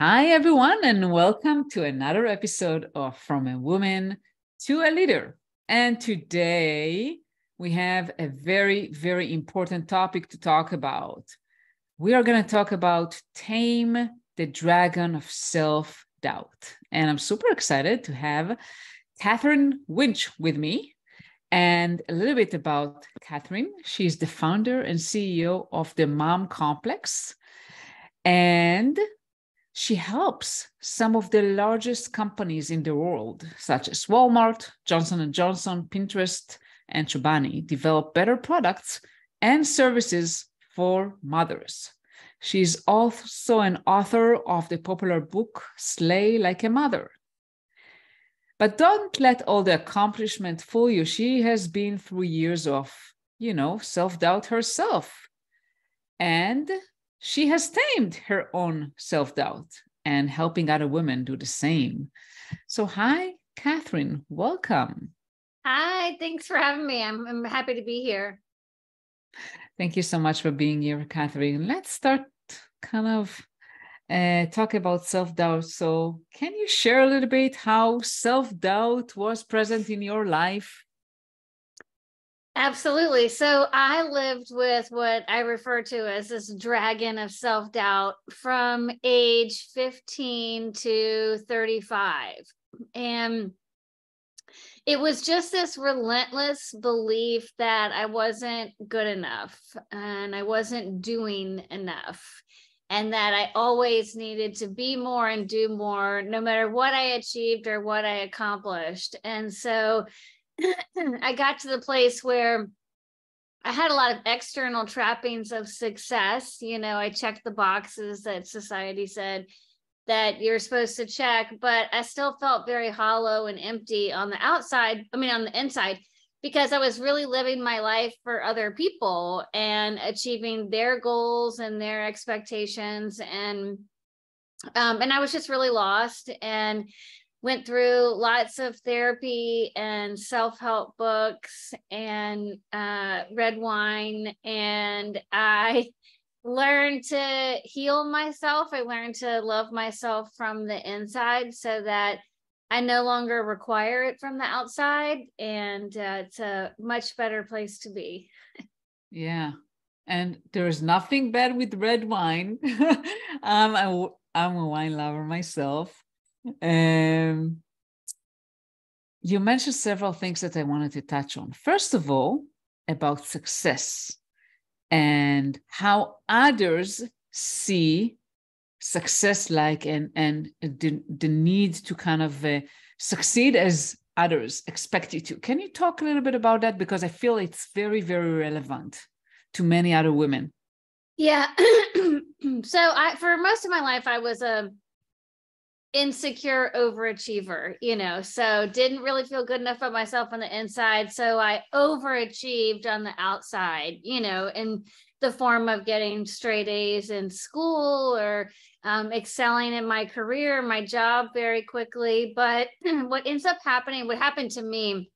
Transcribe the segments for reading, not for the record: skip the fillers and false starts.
Hi, everyone, and welcome to another episode of From a Woman to a Leader. And today we have a very, very important topic to talk about. We are going to talk about Tame, the Dragon of Self-Doubt. And I'm super excited to have Katherine Wintsch with me. And a little bit about Katherine. She's the founder and CEO of the Mom Complex. And she helps some of the largest companies in the world, such as Walmart, Johnson & Johnson, Pinterest, and Chobani, develop better products and services for mothers. She's also an author of the popular book, Slay Like a Mother. But don't let all the accomplishment fool you. She has been through years of, self-doubt herself. And she has tamed her own self-doubt and helping other women do the same. So hi, Katherine, welcome. Hi, thanks for having me. I'm happy to be here. Thank you so much for being here, Katherine. Let's start kind of talk about self-doubt. So can you share a little bit how self-doubt was present in your life? Absolutely. So I lived with what I refer to as this dragon of self-doubt from age 15 to 35. And it was just this relentless belief that I wasn't good enough and I wasn't doing enough, and that I always needed to be more and do more, no matter what I achieved or what I accomplished. And so I got to the place where I had a lot of external trappings of success. I checked the boxes that society said that you're supposed to check, but I still felt very hollow and empty on the outside. I mean, on the inside, because I was really living my life for other people and achieving their goals and their expectations. And I was just really lost and went through lots of therapy and self-help books and red wine. And I learned to heal myself. I learned to love myself from the inside so that I no longer require it from the outside. And it's a much better place to be. Yeah. And there's nothing bad with red wine. I'm a wine lover myself. You mentioned several things that I wanted to touch on. First of all, about success and how others see success like and the need to kind of succeed as others expect you to. Can you talk a little bit about that? Because I feel it's very, very relevant to many other women. Yeah. So for most of my life, I was a insecure overachiever, so didn't really feel good enough about myself on the inside. So I overachieved on the outside, in the form of getting straight A's in school or excelling in my career, my job very quickly. But what happened to me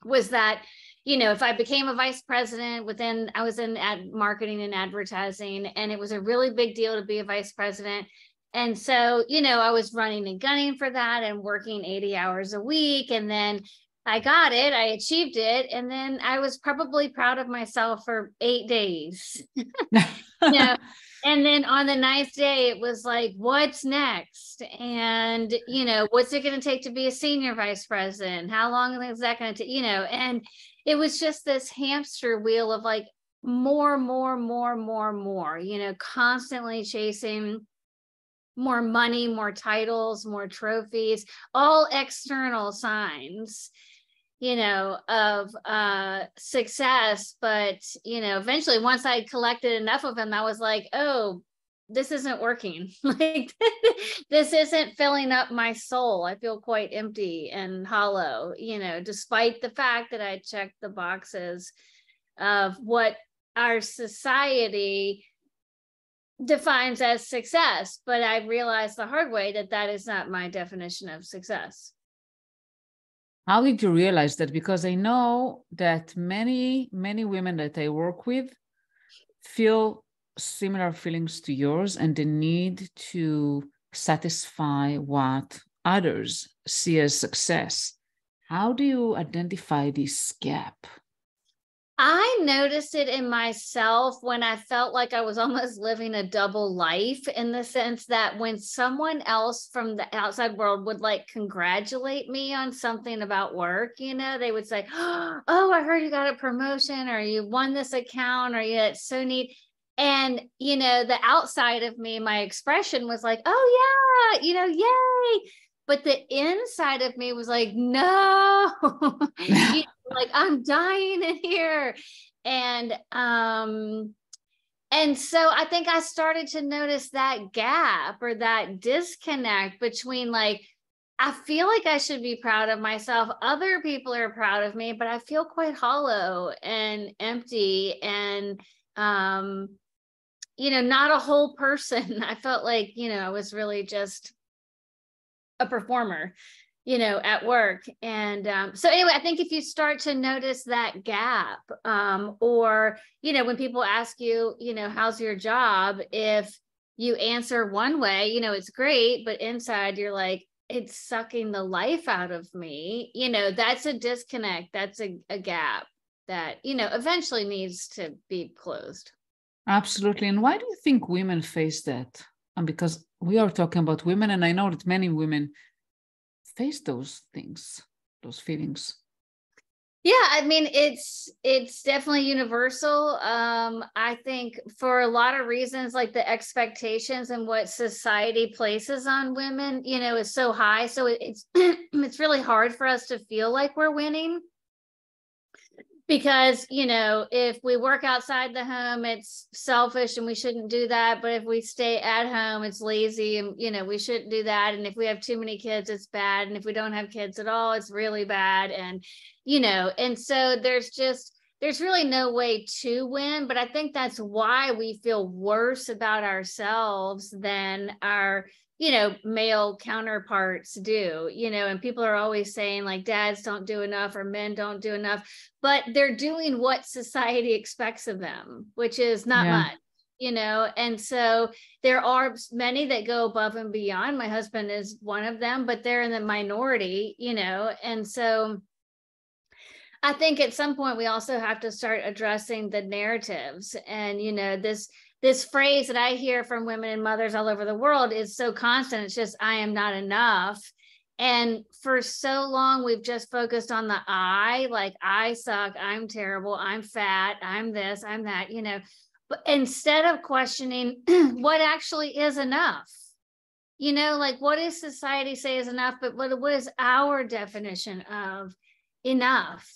was that, if I became a vice president I was in marketing and advertising, and it was a really big deal to be a vice president. And so, I was running and gunning for that and working 80 hours a week. And then I got it, I achieved it. And then I was probably proud of myself for 8 days. And then on the ninth day, it was like, what's next? And, what's it going to take to be a senior vice president? How long is that going to take? And it was just this hamster wheel of like more, constantly chasing more money, more titles, more trophies, all external signs, of success. But, eventually once I collected enough of them, I was like, oh, this isn't working. Like this isn't filling up my soul. I feel quite empty and hollow, despite the fact that I checked the boxes of what our society defines as success. But I realized the hard way that that is not my definition of success. How did you realize that? Because I know that many, many women that I work with feel similar feelings to yours and the need to satisfy what others see as success. How do you identify this gap? I noticed it in myself when I felt like I was almost living a double life, in the sense that when someone else from the outside world would like congratulate me on something about work, they would say, "Oh, I heard you got a promotion, or you won this account, or it's so neat." And, the outside of me, my expression was like, "Oh yeah, yay." But the inside of me was like, "No." Like, I'm dying in here. And so I think I started to notice that gap, or that disconnect between, like, I feel like I should be proud of myself. Other people are proud of me, but I feel quite hollow and empty, and not a whole person. I felt like, I was really just a performer, at work. And so anyway, I think if you start to notice that gap, or, when people ask you, how's your job? If you answer one way, it's great, but inside you're like, it's sucking the life out of me, that's a disconnect. That's a gap that, eventually needs to be closed. Absolutely. And why do you think women face that? Because we are talking about women, and I know that many women face those things, those feelings. Yeah, I mean, it's definitely universal. I think for a lot of reasons, like the expectations and what society places on women, is so high. So it's it's really hard for us to feel like we're winning. Because, if we work outside the home, it's selfish and we shouldn't do that. But if we stay at home, it's lazy and, we shouldn't do that. And if we have too many kids, it's bad. And if we don't have kids at all, it's really bad. And, and so there's really no way to win. But I think that's why we feel worse about ourselves than our male counterparts do, and people are always saying, like, dads don't do enough or men don't do enough, but they're doing what society expects of them, which is not much, and so there are many that go above and beyond. My husband is one of them, but they're in the minority, and so I think at some point we also have to start addressing the narratives. And, this phrase that I hear from women and mothers all over the world is so constant. It's just, I am not enough. And for so long, we've just focused on the I, like, I suck, I'm terrible, I'm fat, I'm this, I'm that, but instead of questioning what actually is enough, like, what does society say is enough, but what is our definition of enough?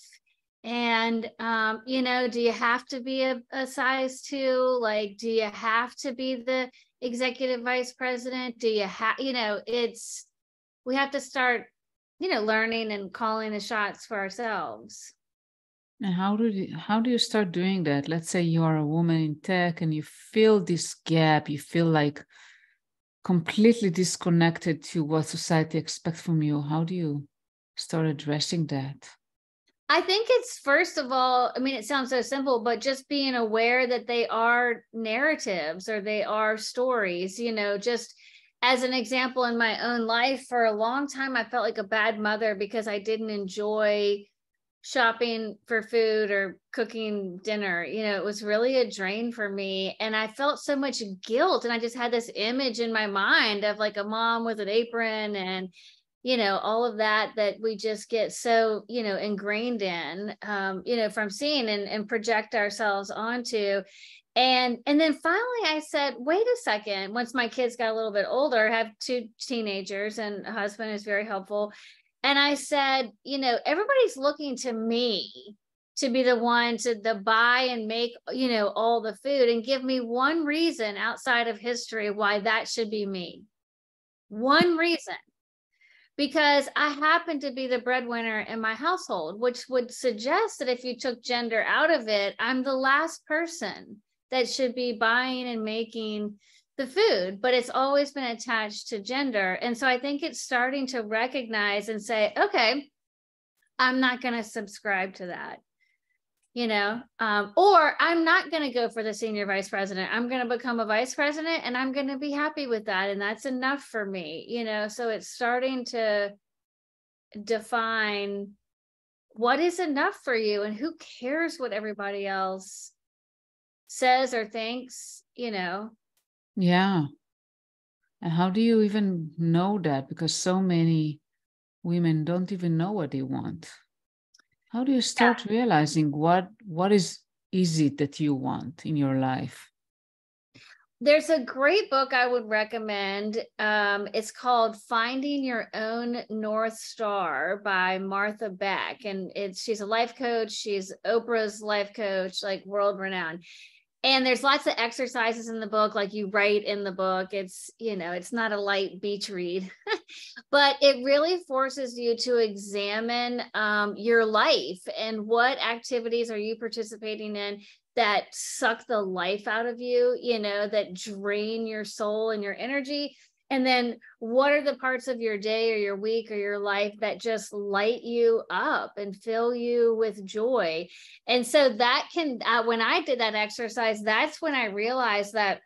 And, do you have to be a size 2? Like, do you have to be the executive vice president? Do you have, we have to start, learning and calling the shots for ourselves. And how do you start doing that? Let's say you are a woman in tech and you feel this gap, you feel like completely disconnected to what society expects from you. How do you start addressing that? I think it's, first of all, I mean, it sounds so simple, but just being aware that they are narratives or they are stories, just as an example, in my own life, for a long time, I felt like a bad mother because I didn't enjoy shopping for food or cooking dinner. It was really a drain for me. And I felt so much guilt. And I just had this image in my mind of like a mom with an apron and, all of that we just get so, ingrained in, from seeing and project ourselves onto. And then finally I said, wait a second, once my kids got a little bit older, I have 2 teenagers and a husband is very helpful. And I said, everybody's looking to me to be the one to buy and make, all the food, and give me one reason outside of history why that should be me. One reason. Because I happen to be the breadwinner in my household, which would suggest that if you took gender out of it, I'm the last person that should be buying and making the food, but it's always been attached to gender. And so I think it's starting to recognize and say, okay, I'm not going to subscribe to that. or I'm not going to go for the senior vice president. I'm going to become a vice president and I'm going to be happy with that. And that's enough for me, so it's starting to define what is enough for you, and who cares what everybody else says or thinks. Yeah. And how do you even know that? Because so many women don't even know what they want. How do you start realizing what is it that you want in your life? There's a great book I would recommend. It's called Finding Your Own North Star by Martha Beck. And she's a life coach. She's Oprah's life coach, like world renowned. And there's lots of exercises in the book, like you write in the book. It's not a light beach read, but it really forces you to examine your life and what activities are you participating in that suck the life out of you, that drain your soul and your energy. And then what are the parts of your day or your week or your life that just light you up and fill you with joy? And so that can, when I did that exercise, that's when I realized that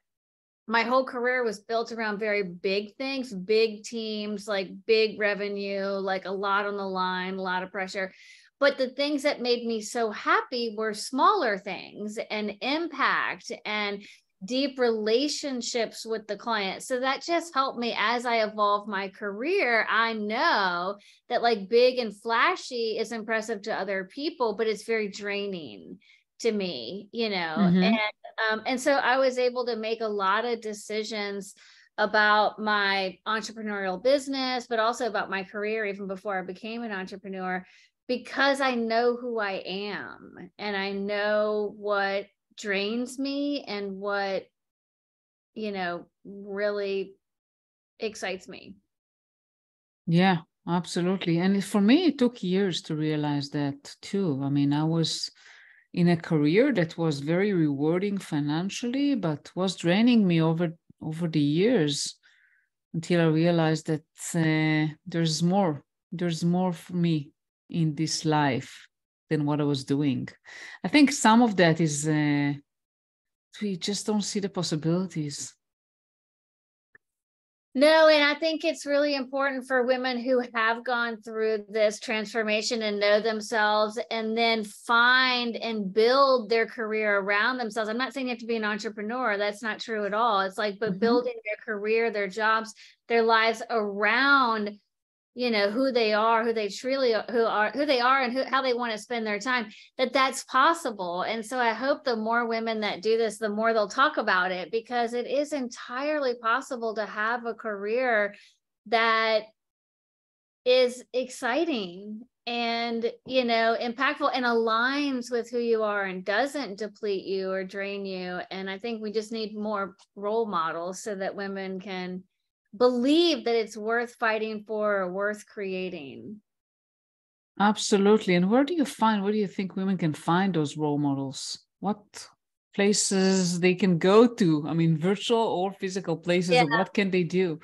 my whole career was built around very big things, big teams, like big revenue, like a lot on the line, a lot of pressure. But the things that made me so happy were smaller things and impact and deep relationships with the client. So that just helped me as I evolve my career. I know that like big and flashy is impressive to other people, but it's very draining to me, and so I was able to make a lot of decisions about my entrepreneurial business, but also about my career even before I became an entrepreneur, because I know who I am and I know what drains me and what, really excites me. Yeah, absolutely. And for me, it took years to realize that too. I mean, I was in a career that was very rewarding financially, but was draining me over the years, until I realized that there's more. There's more for me in this life than what I was doing. I think some of that is we just don't see the possibilities. No, and I think it's really important for women who have gone through this transformation and know themselves and then find and build their career around themselves. I'm not saying you have to be an entrepreneur. That's not true at all. It's like, but building their career, their jobs, their lives around who they are, who they truly who they are, and how they want to spend their time, that's possible. And so I hope the more women that do this, the more they'll talk about it, because it is entirely possible to have a career that is exciting and impactful and aligns with who you are and doesn't deplete you or drain you. And I think we just need more role models so that women can believe that it's worth fighting for or worth creating. Absolutely. And where do you think women can find those role models? What places they can go to? I mean, virtual or physical places, what can they do?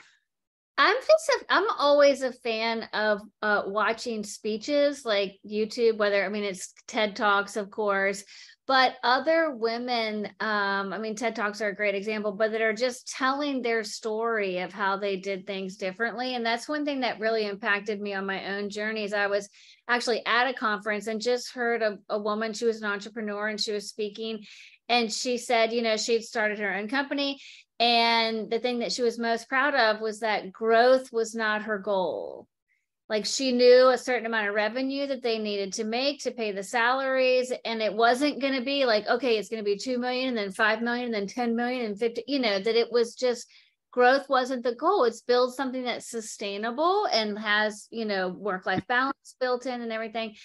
I'm always a fan of watching speeches like YouTube, it's TED Talks, of course, but other women, TED Talks are a great example, but that are just telling their story of how they did things differently. And that's one thing that really impacted me on my own journeys. I was actually at a conference and just heard a woman, she was an entrepreneur and she was speaking, and she said, she'd started her own company. And the thing that she was most proud of was that growth was not her goal. Like, she knew a certain amount of revenue that they needed to make to pay the salaries. And it wasn't going to be like, okay, it's going to be 2 million and then 5 million and then 10 million and 50, that it was just, growth wasn't the goal. It's build something that's sustainable and has, work-life balance built in and everything.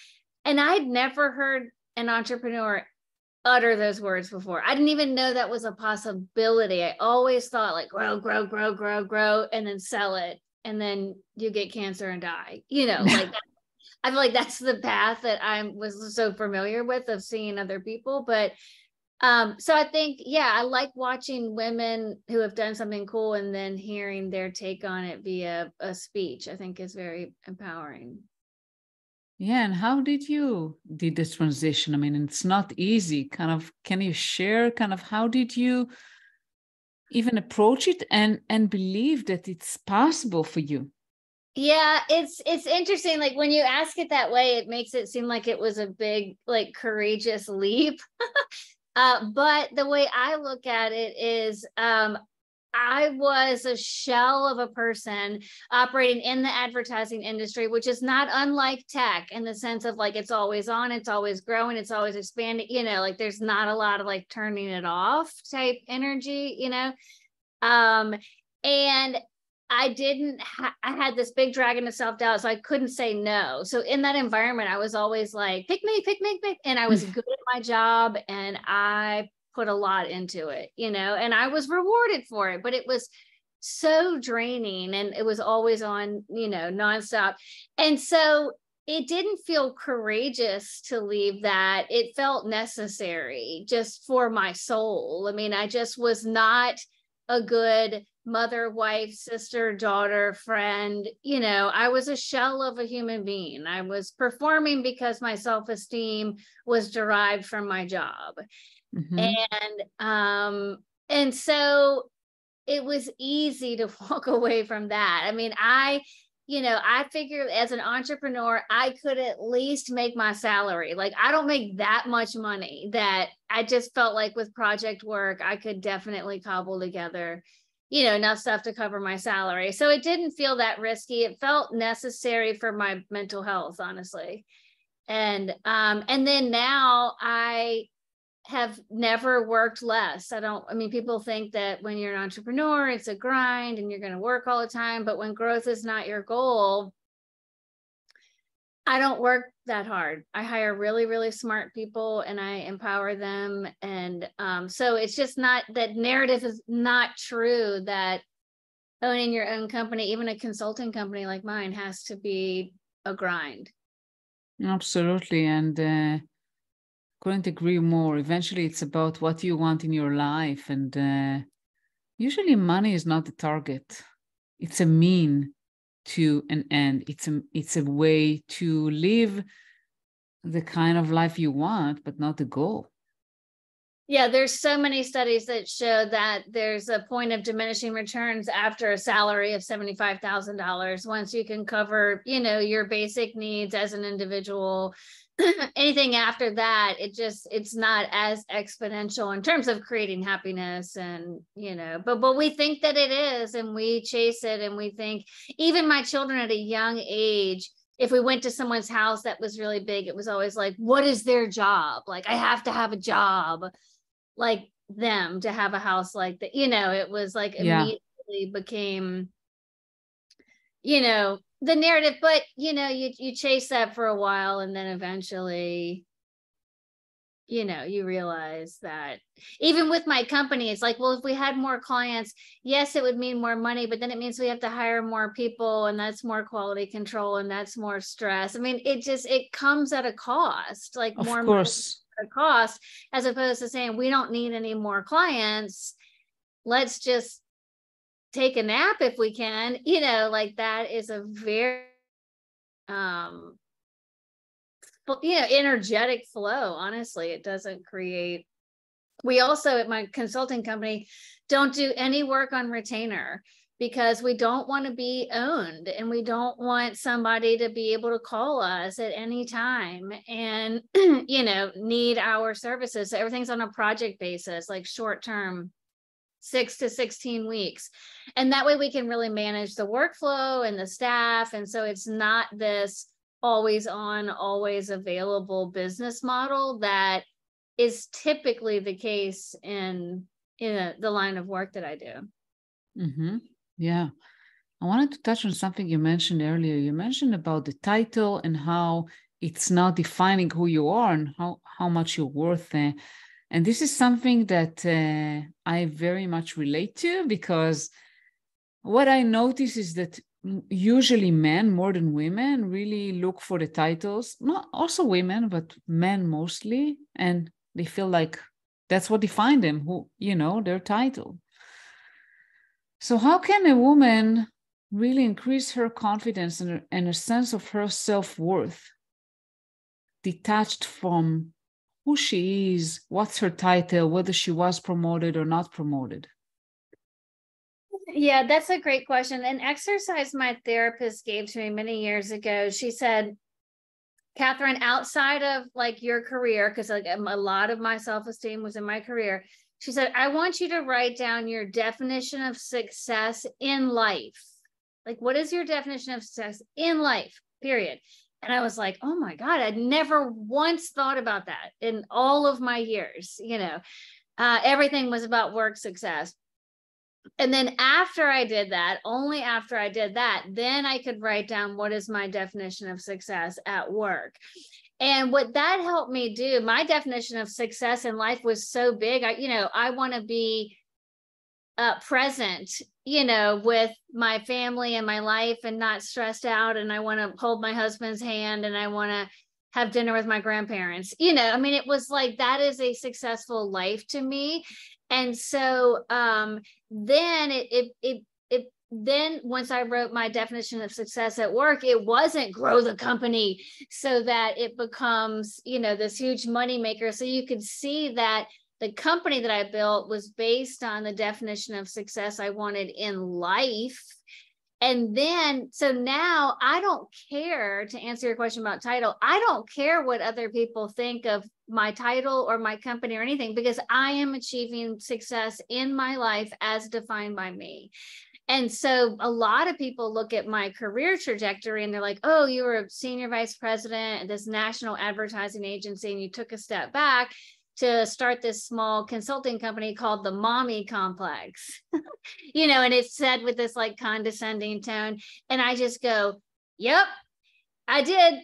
And I'd never heard an entrepreneur utter those words before. I didn't even know that was a possibility. I always thought like grow, and then sell it. And then you get cancer and die, like that. I feel like that's the path that I was so familiar with, of seeing other people. But so I think, I like watching women who have done something cool and then hearing their take on it via a speech. I think is very empowering. Yeah, and how did you did this transition? I mean, it's not easy. Kind of, can you share kind of how did you even approach it and believe that it's possible for you? Yeah, it's interesting. Like when you ask it that way, it makes it seem like it was a big, like courageous leap. But the way I look at it is I was a shell of a person operating in the advertising industry, which is not unlike tech in the sense of like it's always on, it's always growing, it's always expanding, like there's not a lot of like turning it off type energy. And I had this big dragon of self-doubt, so I couldn't say no. So in that environment, I was always like, pick me, pick me, pick. And I was good at my job and I put a lot into it, and I was rewarded for it, but it was so draining and it was always on, nonstop. And so it didn't feel courageous to leave that. It felt necessary just for my soul. I mean, I just was not a good mother, wife, sister, daughter, friend. I was a shell of a human being. I was performing because my self-esteem was derived from my job. Mm-hmm. And so it was easy to walk away from that. I mean, I figured as an entrepreneur, I could at least make my salary. Like, I don't make that much money that I just felt like with project work, I could definitely cobble together, enough stuff to cover my salary. So it didn't feel that risky. It felt necessary for my mental health, honestly. And then now I have never worked less. People think that when you're an entrepreneur, it's a grind and you're going to work all the time. But when growth is not your goal, I don't work that hard. I hire really, really smart people and I empower them. And so it's just not, that narrative is not true that owning your own company, even a consulting company like mine, has to be a grind. Absolutely. And couldn't agree more. Eventually, it's about what you want in your life. And usually, money is not the target, it's a mean to an end. It's a way to live the kind of life you want, but not the goal. Yeah, there's so many studies that show that there's a point of diminishing returns after a salary of $75,000. Once you can cover, your basic needs as an individual, anything after that, it's not as exponential in terms of creating happiness. And, but we think that it is, and we chase it, and we think, even my children at a young age, if we went to someone's house that was really big, it was always like, what is their job? Like, I have to have a job like them to have a house like that. It was like immediately became, the narrative. But you chase that for a while, and then eventually, you realize that even with my company, it's like, well, if we had more clients, yes, it would mean more money, but then it means we have to hire more people, and that's more quality control, and that's more stress. I mean, it comes at a cost, like Of more money course. at a cost, as opposed to saying, we don't need any more clients. Let's just take a nap if we can, like that is a very, energetic flow. Honestly, it doesn't create. We also, at my consulting company, don't do any work on retainer because we don't want to be owned, and we don't want somebody to be able to call us at any time and, need our services. So everything's on a project basis, like short term, 6 to 16 weeks. And that way we can really manage the workflow and the staff. And so it's not this always on, always available business model that is typically the case in the line of work that I do. Mm-hmm. Yeah. I wanted to touch on something you mentioned earlier. You mentioned about the title and how it's not defining who you are and how much you're worth. And this is something that I very much relate to, because what I notice is that usually men more than women really look for the titles, not also women, but men mostly. And they feel like that's what defines them, who, their title. So how can a woman really increase her confidence and a sense of her self-worth? detached from who she is, what's her title, whether she was promoted or not promoted? Yeah, that's a great question. An exercise my therapist gave to me many years ago. She said, Katherine, outside of like your career, because like a lot of my self-esteem was in my career, she said, I want you to write down your definition of success in life. Like, what is your definition of success in life, period? And I was like, oh my God, I'd never once thought about that in all of my years. Everything was about work success. And then after I did that, only after I did that, then I could write down what is my definition of success at work. And what that helped me do, my definition of success in life was so big. I want to be present, with my family and my life and not stressed out. And I want to hold my husband's hand and I want to have dinner with my grandparents. It was like, that is a successful life to me. And so then then once I wrote my definition of success at work, it wasn't grow the company so that it becomes, this huge money maker. So you could see that the company that I built was based on the definition of success I wanted in life. And then, so now I don't care, to answer your question about title, I don't care what other people think of my title or my company or anything, because I am achieving success in my life as defined by me. And so a lot of people look at my career trajectory and they're like, oh, you were a senior vice president at this national advertising agency and you took a step back to start this small consulting company called the Mommy Complex, and it's said with this like condescending tone. And I just go, yep, I did,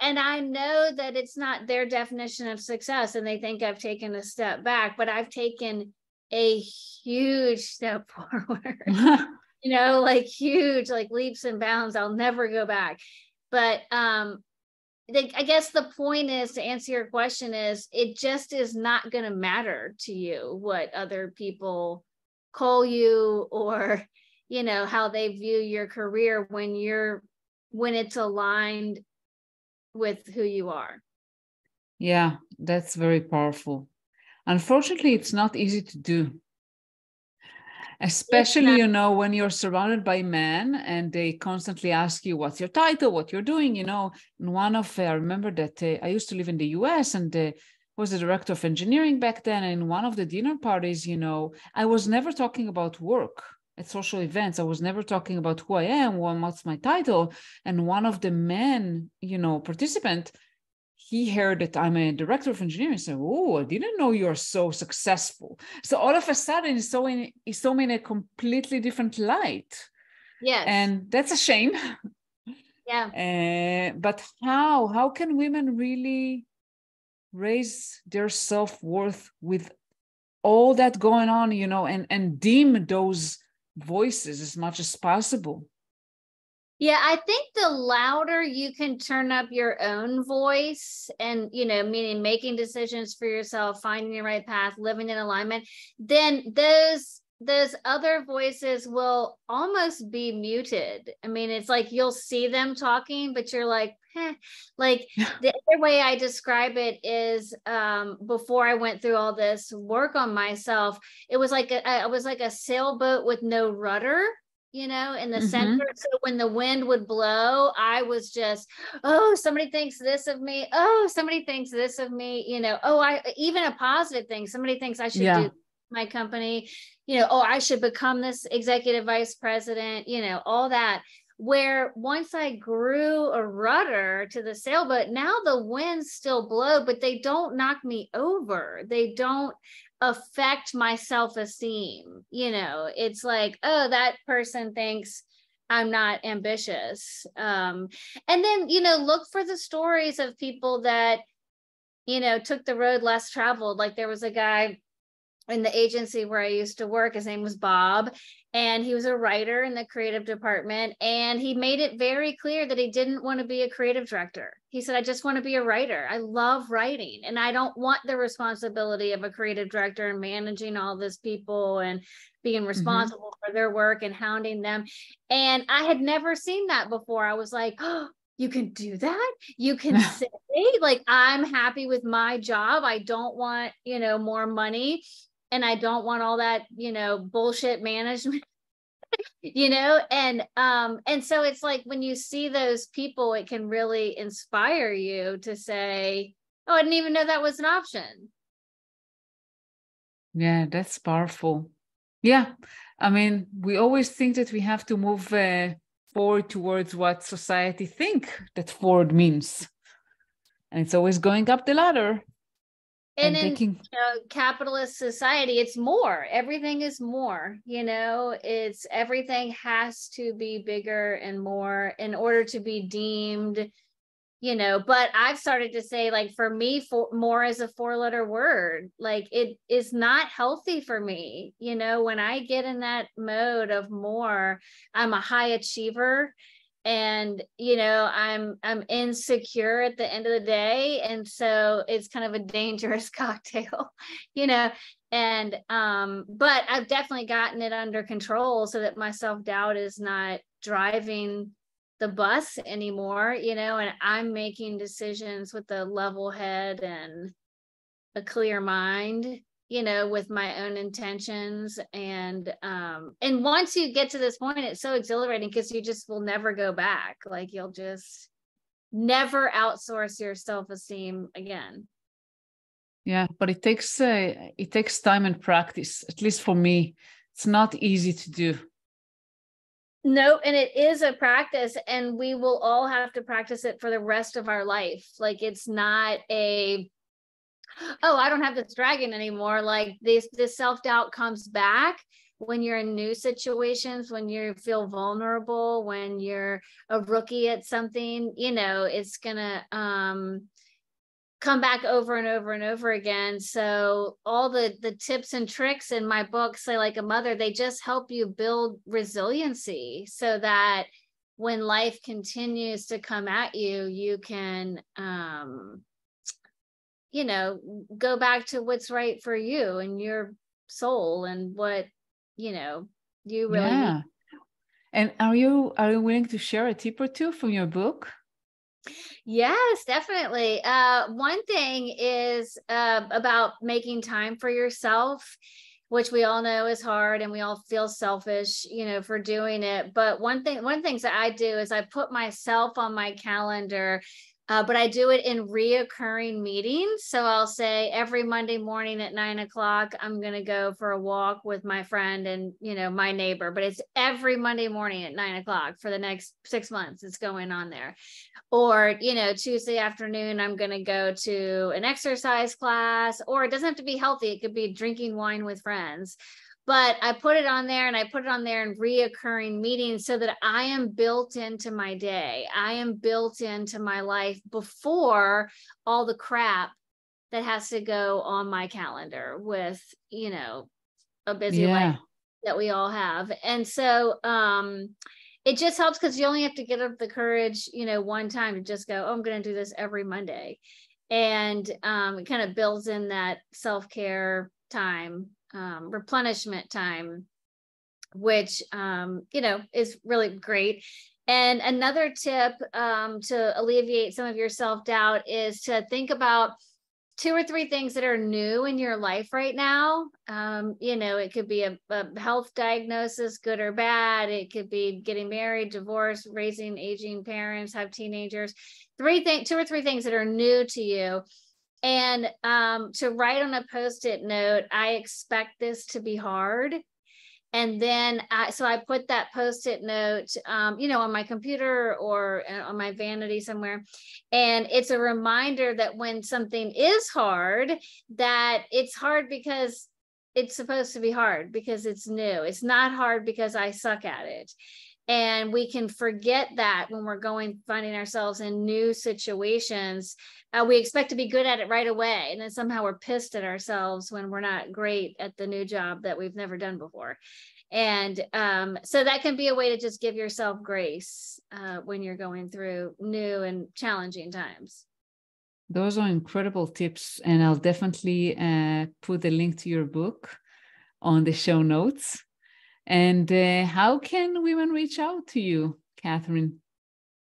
and I know that it's not their definition of success. And they think I've taken a step back, but I've taken a huge step forward, like huge, like leaps and bounds. I'll never go back. But I guess the point is, to answer your question, is it just is not going to matter to you what other people call you or, how they view your career when it's aligned with who you are. Yeah, that's very powerful. Unfortunately, it's not easy to do. Especially, when you're surrounded by men and they constantly ask you, what's your title, what you're doing, in one of, I remember that I used to live in the US and was the director of engineering back then. And in one of the dinner parties, I was never talking about work at social events. I was never talking about who I am, what's my title. And one of the men, participant, he heard that I'm a director of engineering and said, oh, I didn't know you're so successful. So all of a sudden, he saw me in a completely different light. Yes. And that's a shame. Yeah. But how can women really raise their self-worth with all that going on, and dim those voices as much as possible? Yeah, I think the louder you can turn up your own voice and, meaning making decisions for yourself, finding the right path, living in alignment, then those other voices will almost be muted. It's like you'll see them talking, but you're like, Like the other way I describe it is before I went through all this work on myself, it was like a sailboat with no rudder, in the center. So when the wind would blow, I was just, oh, somebody thinks this of me. Oh, somebody thinks this of me, even a positive thing. Somebody thinks I should do my company, oh, I should become this executive vice president, all that. Where once I grew a rudder to the sailboat, now the winds still blow, but they don't knock me over. They don't affect my self-esteem. It's like, oh, that person thinks I'm not ambitious. And then, look for the stories of people that, took the road less traveled. Like there was a guy in the agency where I used to work. His name was Bob, and he was a writer in the creative department. And he made it very clear that he didn't want to be a creative director. He said, I just want to be a writer. I love writing, and I don't want the responsibility of a creative director and managing all these people and being responsible for their work and hounding them. And I had never seen that before. I was like, oh, you can do that. You can say, like, I'm happy with my job. I don't want, more money, and I don't want all that, bullshit management, and so it's like when you see those people, it can really inspire you to say, oh, I didn't even know that was an option. Yeah, that's powerful. Yeah. I mean, we always think that we have to move forward towards what society think that forward means. And it's always going up the ladder. And in taking capitalist society, it's more. Everything is more, it's everything has to be bigger and more in order to be deemed, but I've started to say, like, for me, more is a 4-letter word. Like, it is not healthy for me. When I get in that mode of more, I'm a high achiever, and I'm insecure at the end of the day, and so it's kind of a dangerous cocktail, and but I've definitely gotten it under control so that my self-doubt is not driving the bus anymore, and I'm making decisions with a level head and a clear mind, with my own intentions. And once you get to this point, it's so exhilarating because you just will never go back. Like, you'll just never outsource your self-esteem again. Yeah, but it takes time and practice. At least for me, it's not easy to do. No, and it is a practice, and we will all have to practice it for the rest of our life. Like, it's not I don't have this dragon anymore. Like, this self-doubt comes back when you're in new situations, when you feel vulnerable, when you're a rookie at something, it's gonna come back over and over and over again. So all the tips and tricks in my book, Say Like a Mother, they just help you build resiliency so that when life continues to come at you, you can go back to what's right for you and your soul and what you really need. And are you willing to share a tip or two from your book? Yes, definitely. One thing is about making time for yourself, which we all know is hard, and we all feel selfish, for doing it. But one of the things that I do is I put myself on my calendar, but I do it in reoccurring meetings. So I'll say every Monday morning at 9:00, I'm going to go for a walk with my friend and, my neighbor, but it's every Monday morning at 9:00 for the next 6 months. It's going on there. Or, Tuesday afternoon, I'm going to go to an exercise class, or it doesn't have to be healthy. It could be drinking wine with friends. But I put it on there, and I put it on there in reoccurring meetings so that I am built into my day. I am built into my life before all the crap that has to go on my calendar with, a busy life that we all have. And so it just helps because you only have to get up the courage, one time to just go, oh, I'm going to do this every Monday. And it kind of builds in that self-care time, replenishment time, which, is really great. And another tip to alleviate some of your self-doubt is to think about 2 or 3 things that are new in your life right now. It could be a health diagnosis, good or bad. It could be getting married, divorced, raising aging parents, have teenagers. 2 or 3 things that are new to you. And to write on a Post-it note, I expect this to be hard. And then so I put that Post-it note, on my computer or on my vanity somewhere. And it's a reminder that when something is hard, that it's hard because it's supposed to be hard, because it's new. It's not hard because I suck at it. And we can forget that when we're finding ourselves in new situations. We expect to be good at it right away. And then somehow we're pissed at ourselves when we're not great at the new job that we've never done before. And so that can be a way to just give yourself grace when you're going through new and challenging times. Those are incredible tips. And I'll definitely put the link to your book on the show notes. And how can women reach out to you, Katherine?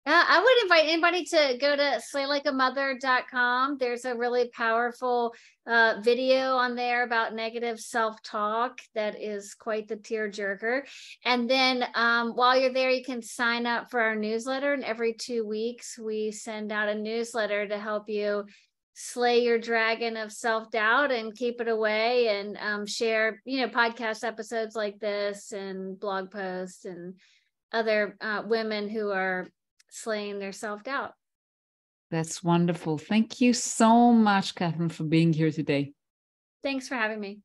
I would invite anybody to go to slaylikeamother.com. There's a really powerful video on there about negative self-talk that is quite the tearjerker. And then while you're there, you can sign up for our newsletter. And every 2 weeks, we send out a newsletter to help you slay your dragon of self-doubt and keep it away, and share, podcast episodes like this and blog posts and other women who are slaying their self-doubt. That's wonderful. Thank you so much, Katherine, for being here today. Thanks for having me.